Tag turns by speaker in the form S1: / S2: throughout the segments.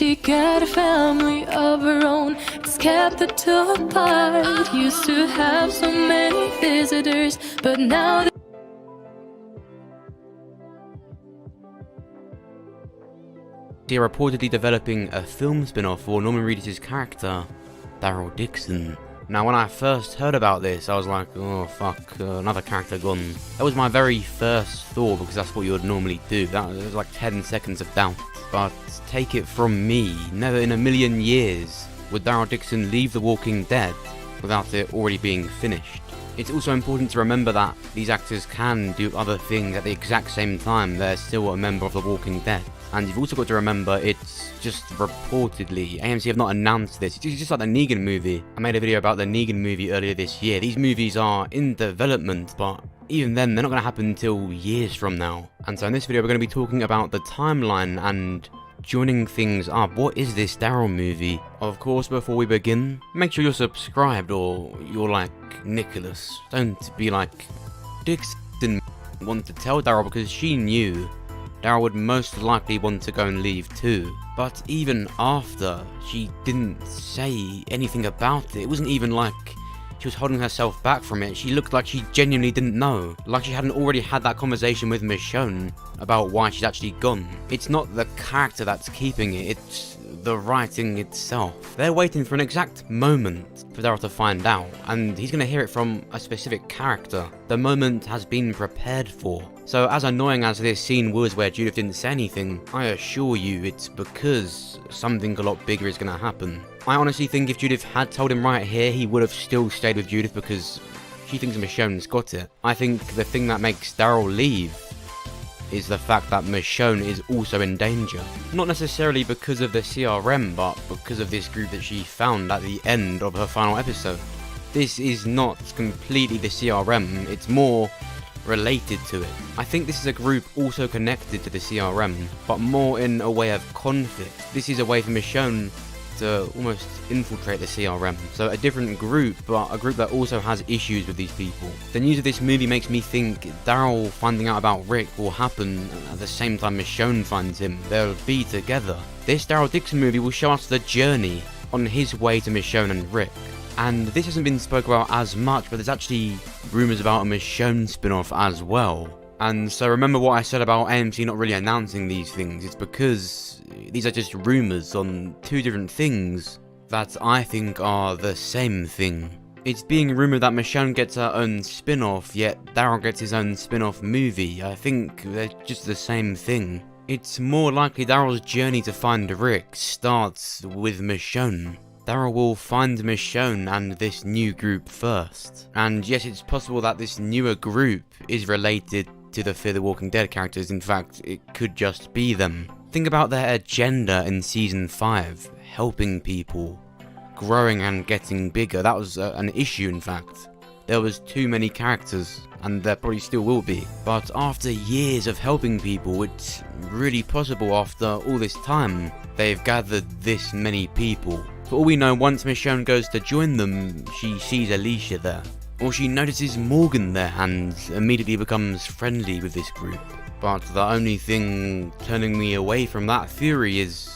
S1: she got a family of her own. It's kept the two apart. Used to have so many visitors, but now
S2: they're reportedly developing a film spin-off for Norman Reedus' character, Daryl Dixon. Now, when I first heard about this, I was like, oh fuck, another character gone. That was my very first thought, because that's what you would normally do. That was like 10 seconds of doubt. But take it from me, never in a million years would Daryl Dixon leave The Walking Dead without it already being finished. It's also important to remember that these actors can do other things at the exact same time. They're still a member of The Walking Dead. And you've also got to remember, it's just reportedly, AMC have not announced this, it's just like the Negan movie. I made a video about the Negan movie earlier this year. These movies are in development, but even then, they're not going to happen until years from now. And so in this video, we're going to be talking about the timeline and joining things up. What is this Daryl movie? Of course, before we begin, make sure you're subscribed, or you're like Nicholas. Don't be like Dixon want to tell Daryl, because she knew Daryl would most likely want to go and leave too. But even after, she didn't say anything about it. It wasn't even like she was holding herself back from it. She looked like she genuinely didn't know. Like she hadn't already had that conversation with Michonne about why she's actually gone. It's not the character that's keeping it, it's the writing itself. They're waiting for an exact moment for Daryl to find out, and he's going to hear it from a specific character. The moment has been prepared for. So as annoying as this scene was where Judith didn't say anything, I assure you it's because something a lot bigger is going to happen. I honestly think if Judith had told him right here, he would have still stayed with Judith because she thinks Michonne's got it. I think the thing that makes Daryl leave is the fact that Michonne is also in danger. Not necessarily because of the CRM, but because of this group that she found at the end of her final episode. This is not completely the CRM, it's more related to it. I think this is a group also connected to the CRM, but more in a way of conflict. This is a way for Michonne to almost infiltrate the CRM. So a different group, but a group that also has issues with these people. The news of this movie makes me think Daryl finding out about Rick will happen at the same time Michonne finds him. They'll be together. This Daryl Dixon movie will show us the journey on his way to Michonne and Rick. And this hasn't been spoken about as much, but there's actually rumours about a Michonne spin-off as well. And so remember what I said about AMC not really announcing these things. It's because these are just rumours on two different things that I think are the same thing. It's being rumoured that Michonne gets her own spin-off, yet Daryl gets his own spin-off movie. I think they're just the same thing. It's more likely Daryl's journey to find Rick starts with Michonne. Daryl will find Michonne and this new group first. And yes, it's possible that this newer group is related to the Fear the Walking Dead characters. In fact, it could just be them. Think about their agenda in Season 5. Helping people. Growing and getting bigger. That was an issue, in fact. There was too many characters, and there probably still will be. But after years of helping people, it's really possible after all this time, they've gathered this many people. For all we know, once Michonne goes to join them, she sees Alicia there. Or she notices Morgan there and immediately becomes friendly with this group. But the only thing turning me away from that theory is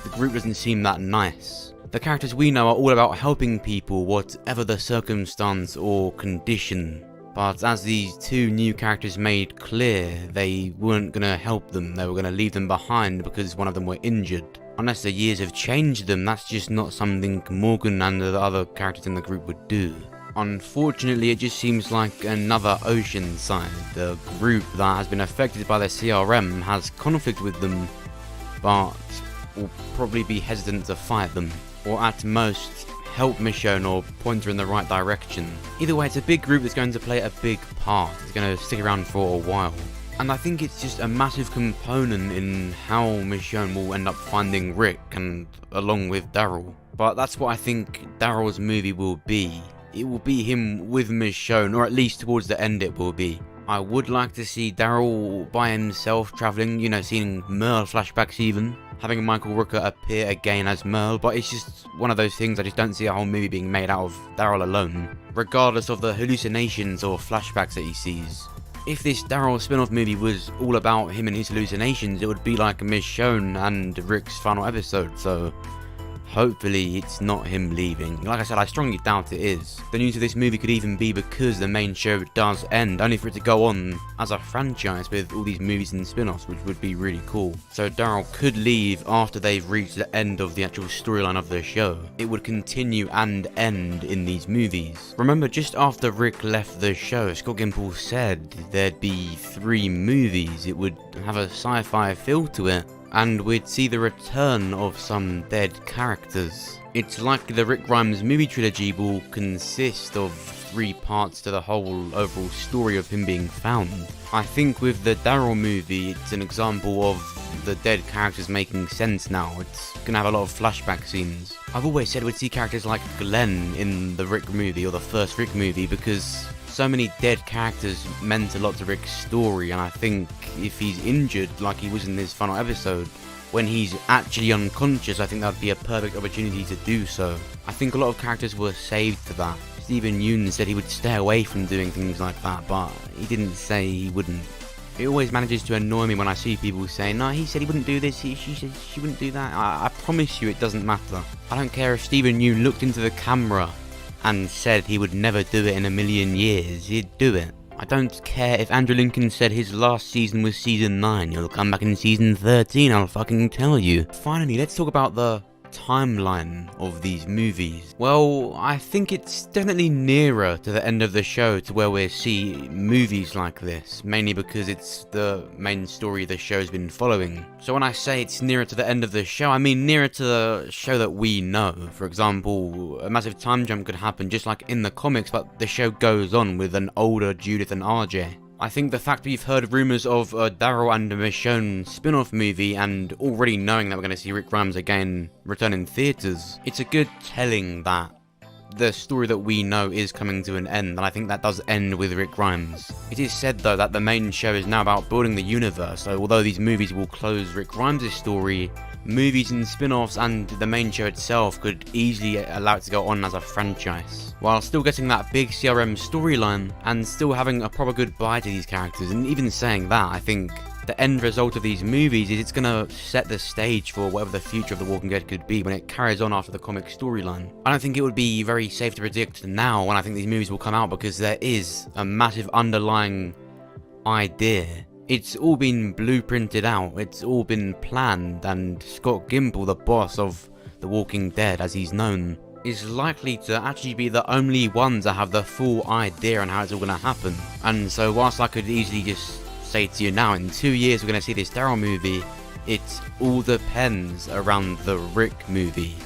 S2: the group doesn't seem that nice. The characters we know are all about helping people, whatever the circumstance or condition. But as these two new characters made clear, they weren't gonna help them, they were gonna leave them behind because one of them were injured. Unless the years have changed them, that's just not something Morgan and the other characters in the group would do. Unfortunately, it just seems like another Oceanside. The group that has been affected by the CRM has conflict with them, but will probably be hesitant to fight them, or at most help Michonne or point her in the right direction. Either way, it's a big group that's going to play a big part. It's going to stick around for a while. And I think it's just a massive component in how Michonne will end up finding Rick, and along with Daryl. But that's what I think Daryl's movie will be. It will be him with Michonne, or at least towards the end it will be. I would like to see Daryl by himself travelling, you know, seeing Merle flashbacks even. Having Michael Rooker appear again as Merle, but it's just one of those things I just don't see a whole movie being made out of Daryl alone. Regardless of the hallucinations or flashbacks that he sees. If this Daryl spin-off movie was all about him and his hallucinations, it would be like Michonne and Rick's final episode, so hopefully it's not him leaving. Like I said, I strongly doubt it is. The news of this movie could even be because the main show does end, only for it to go on as a franchise with all these movies and spin-offs, which would be really cool. So Daryl could leave after they've reached the end of the actual storyline of the show. It would continue and end in these movies. Remember, just after Rick left the show, Scott Gimple said there'd be 3 movies. It would have a sci-fi feel to it, and we'd see the return of some dead characters. It's likely the Rick Grimes movie trilogy will consist of 3 parts to the whole overall story of him being found. I think with the Daryl movie, it's an example of the dead characters making sense now. It's gonna have a lot of flashback scenes. I've always said we'd see characters like Glenn in the Rick movie, or the first Rick movie, because so many dead characters meant a lot to Rick's story, and I think if he's injured like he was in this final episode, when he's actually unconscious, I think that'd be a perfect opportunity to do so. I think a lot of characters were saved for that. Steven Yeun said he would stay away from doing things like that, but he didn't say he wouldn't. It always manages to annoy me when I see people saying, no, he said he wouldn't do this, she said she wouldn't do that. I promise you it doesn't matter. I don't care if Steven Yeun looked into the camera and said he would never do it in a million years, he'd do it. I don't care if Andrew Lincoln said his last season was season 9, he'll come back in season 13, I'll fucking tell you. Finally, let's talk about the timeline of these movies. Well, I think it's definitely nearer to the end of the show to where we see movies like this, mainly because it's the main story the show's been following. So when I say it's nearer to the end of the show, I mean nearer to the show that we know. For example, a massive time jump could happen just like in the comics, but the show goes on with an older Judith and RJ. I think the fact we've heard rumours of a Daryl and a Michonne spin-off movie, and already knowing that we're going to see Rick Grimes again return in theatres, it's a good telling that the story that we know is coming to an end, and I think that does end with Rick Grimes. It is said though that the main show is now about building the universe, so although these movies will close Rick Grimes' story, movies and spin-offs and the main show itself could easily allow it to go on as a franchise, while still getting that big CRM storyline and still having a proper goodbye to these characters. And even saying that, I think the end result of these movies is it's gonna set the stage for whatever the future of The Walking Dead could be when it carries on after the comic storyline. I don't think it would be very safe to predict now when I think these movies will come out, because there is a massive underlying idea. It's all been blueprinted out, it's all been planned, and Scott Gimple, the boss of The Walking Dead as he's known, is likely to actually be the only one to have the full idea on how it's all going to happen. And so whilst I could easily just say to you now, in 2 years we're going to see this Daryl movie, it all depends around the Rick movie.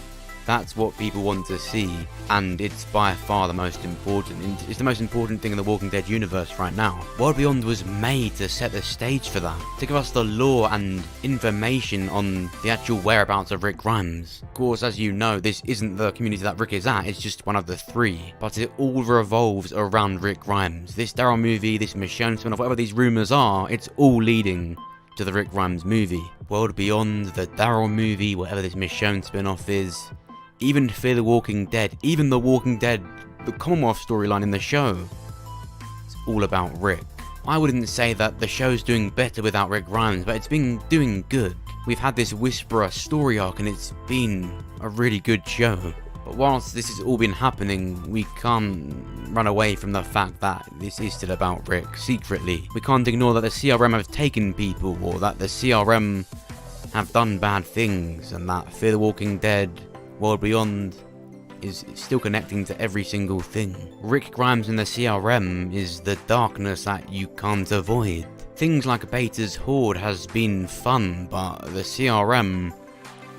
S2: That's what people want to see, and it's by far the most important. It's the most important thing in the Walking Dead universe right now. World Beyond was made to set the stage for that, to give us the lore and information on the actual whereabouts of Rick Grimes. Of course, as you know, this isn't the community that Rick is at, it's just one of the 3, but it all revolves around Rick Grimes. This Daryl movie, this Michonne spin-off, whatever these rumours are, it's all leading to the Rick Grimes movie. World Beyond, the Daryl movie, whatever this Michonne spin-off is, even Fear the Walking Dead, even The Walking Dead, the Commonwealth storyline in the show, it's all about Rick. I wouldn't say that the show's doing better without Rick Grimes, but it's been doing good. We've had this Whisperer story arc and it's been a really good show. But whilst this has all been happening, we can't run away from the fact that this is still about Rick, secretly. We can't ignore that the CRM have taken people, or that the CRM have done bad things, and that Fear the Walking Dead, World Beyond is still connecting to every single thing. Rick Grimes in the CRM is the darkness that you can't avoid. Things like Beta's Horde has been fun, but the CRM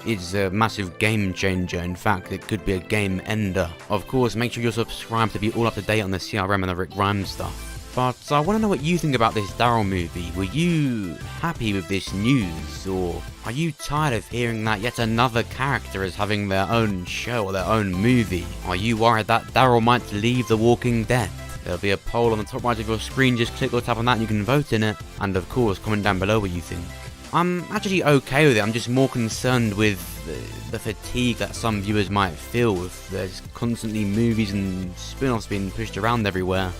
S2: is a massive game changer. In fact, it could be a game ender. Of course, make sure you're subscribed to be all up to date on the CRM and the Rick Grimes stuff. But I want to know what you think about this Daryl movie. Were you happy with this news, or are you tired of hearing that yet another character is having their own show or their own movie? Are you worried that Daryl might leave The Walking Dead? There'll be a poll on the top right of your screen, just click or tap on that and you can vote in it. And of course, comment down below what you think. I'm actually okay with it, I'm just more concerned with the fatigue that some viewers might feel if there's constantly movies and spin-offs being pushed around everywhere.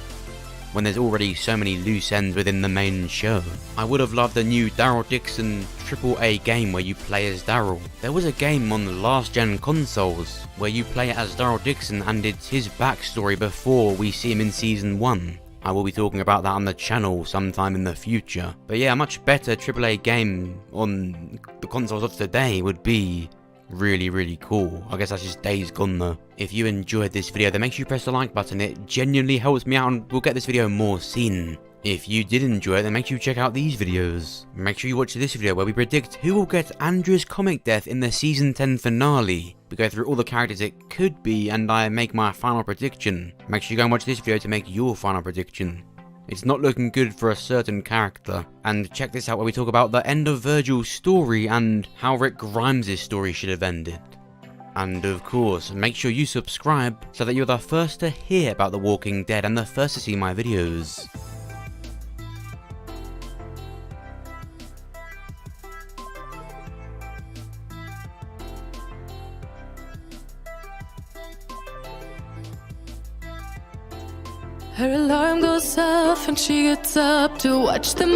S2: when there's already so many loose ends within the main show. I would have loved a new Daryl Dixon AAA game where you play as Daryl. There was a game on the last gen consoles where you play as Daryl Dixon and it's his backstory before we see him in Season 1. I will be talking about that on the channel sometime in the future. But yeah, a much better AAA game on the consoles of today would be really cool. I guess that's just Days Gone though. If you enjoyed this video, then make sure you press the like button. It genuinely helps me out and will get this video more seen. If you did enjoy it, then make sure you check out these videos. Make sure you watch this video where we predict who will get Andrea's comic death in the Season 10 finale. We go through all the characters it could be and I make my final prediction. Make sure you go and watch this video to make your final prediction. It's not looking good for a certain character. And check this out where we talk about the end of Virgil's story and how Rick Grimes' story should have ended. And of course, make sure you subscribe so that you're the first to hear about The Walking Dead and the first to see my videos.
S1: Her alarm goes off and she gets up to watch them all.